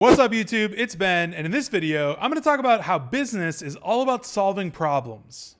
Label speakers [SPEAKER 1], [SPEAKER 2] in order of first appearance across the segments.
[SPEAKER 1] What's up YouTube? It's Ben, and in this video, I'm going to talk about how business is all about solving problems.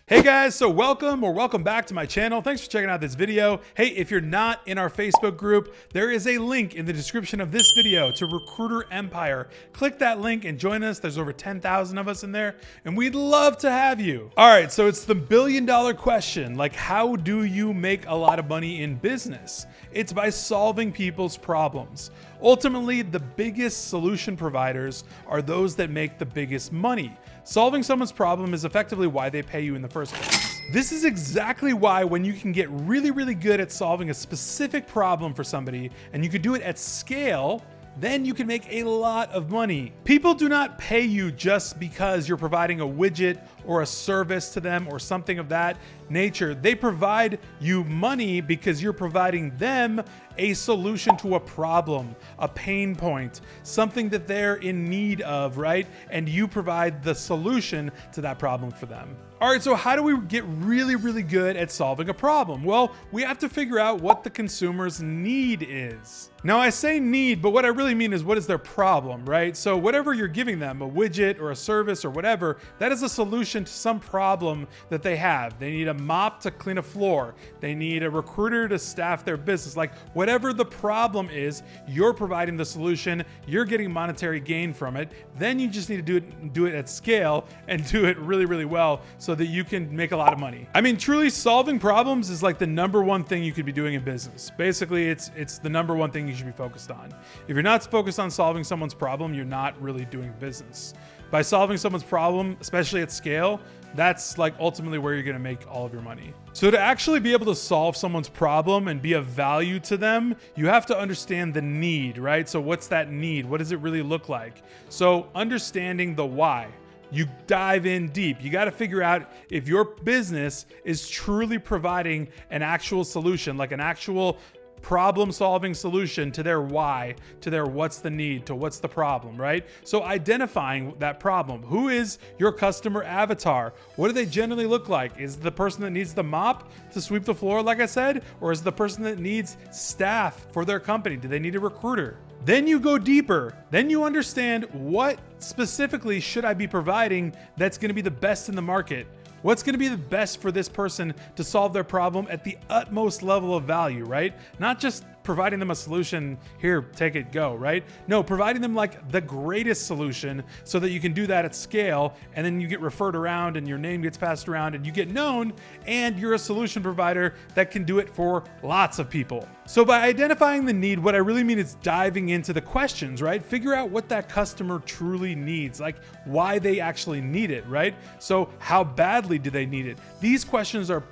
[SPEAKER 1] Hey guys, so welcome back to my channel. Thanks for checking out this video. Hey, if you're not in our Facebook group, there is a link in the description of this video to Recruiter Empire. Click that link and join us. There's over 10,000 of us in there, and we'd love to have you. All right, so it's the billion-dollar question, like how do you make a lot of money in business? It's by solving people's problems. Ultimately, the biggest solution providers are those that make the biggest money. Solving someone's problem is effectively why they pay you in the first place. This is exactly why when you can get really good at solving a specific problem for somebody and you can do it at scale, then you can make a lot of money. People do not pay you just because you're providing a widget or a service to them or something of that nature. They provide you money because you're providing them a solution to a problem, a pain point, something that they're in need of, right? And you provide the solution to that problem for them. All right, so how do we get really good at solving a problem? Well, we have to figure out what the consumer's need is. Now I say need, but what I really mean is what is their problem, right? So whatever you're giving them, a widget or a service or whatever, that is a solution to some problem that they have. They need a mop to clean a floor. They need a recruiter to staff their business. Like whatever the problem is, you're providing the solution, you're getting monetary gain from it. Then you just need to do it at scale and do it really well so that you can make a lot of money. I mean, truly solving problems is like the number one thing you could be doing in business. Basically, it's the number one thing you should be focused on. If you're not focused on solving someone's problem, you're not really doing business. By solving someone's problem, especially at scale, that's like ultimately where you're gonna make all of your money. So to actually be able to solve someone's problem and be of value to them, you have to understand the need, right? So what's that need? What does it really look like? So understanding the why. You dive in deep. You got to figure out if your business is truly providing an actual solution, like an actual problem-solving solution to their why, to their what's the need, to what's the problem, right? So identifying that problem. Who is your customer avatar? What do they generally look like? Is it the person that needs the mop to sweep the floor, like I said? Or is it the person that needs staff for their company? Do they need a recruiter? Then you go deeper. Then you understand what specifically should I be providing that's going to be the best in the market. What's going to be the best for this person to solve their problem at the utmost level of value, right? Not just providing them a solution, here, take it, go, right? No, providing them like the greatest solution so that you can do that at scale, and then you get referred around and your name gets passed around and you get known, and you're a solution provider that can do it for lots of people. So by identifying the need, what I really mean is diving into the questions, right? Figure out what that customer truly needs, like why they actually need it, right? So how badly do they need it? These questions are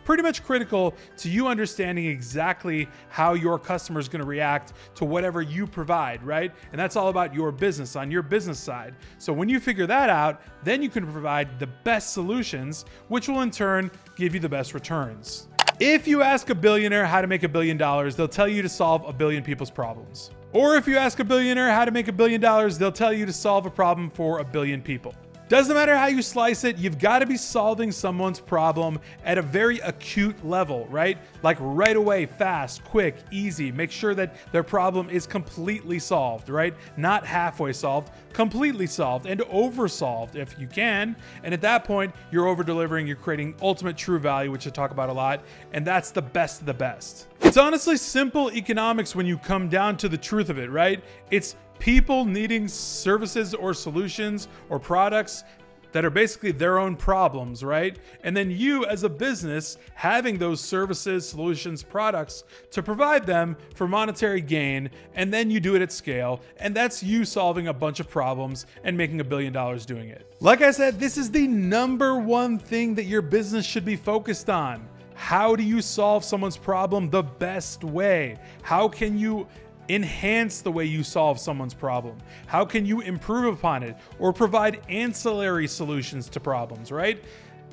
[SPEAKER 1] pretty much critical to you understanding exactly how your customer is going to react to whatever you provide, right? And that's all about your business, on your business side. So when you figure that out, then you can provide the best solutions, which will in turn give you the best returns. If you ask a billionaire how to make $1 billion, they'll tell you to solve a billion people's problems. Or if you ask a billionaire how to make $1 billion, they'll tell you to solve a problem for 1 billion people. Doesn't matter how you slice it, you've got to be solving someone's problem at a very acute level, right? Like right away, fast, quick, easy. Make sure that their problem is completely solved, right? Not halfway solved, completely solved, and over-solved if you can. And at that point, you're over-delivering, you're creating ultimate true value, which I talk about a lot, and that's the best of the best. It's honestly simple economics when you come down to the truth of it, right? It's people needing services or solutions or products that are basically their own problems, right? And then you as a business having those services, solutions, products to provide them for monetary gain, and then you do it at scale, and that's you solving a bunch of problems and making $1 billion doing it. Like I said, this is the number one thing that your business should be focused on. How do you solve someone's problem the best way? How can you enhance the way you solve someone's problem? How can you improve upon it or provide ancillary solutions to problems, right?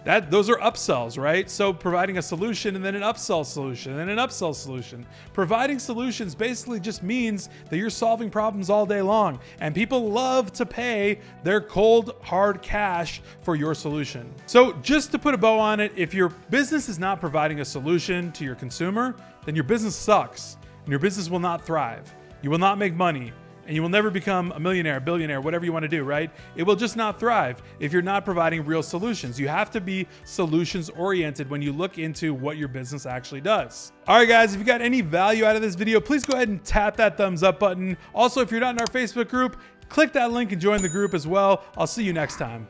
[SPEAKER 1] those are upsells, right? So providing a solution and then an upsell solution and then an upsell solution. Providing solutions basically just means that you're solving problems all day long, and people love to pay their cold, hard cash for your solution. So just to put a bow on it, if your business is not providing a solution to your consumer, then your business sucks and your business will not thrive. You will not make money. And you will never become a millionaire, billionaire, whatever you want to do, right? It will just not thrive if you're not providing real solutions. You have to be solutions oriented when you look into what your business actually does. All right, guys, if you got any value out of this video, please go ahead and tap that thumbs up button. Also, if you're not in our Facebook group, click that link and join the group as well. I'll see you next time.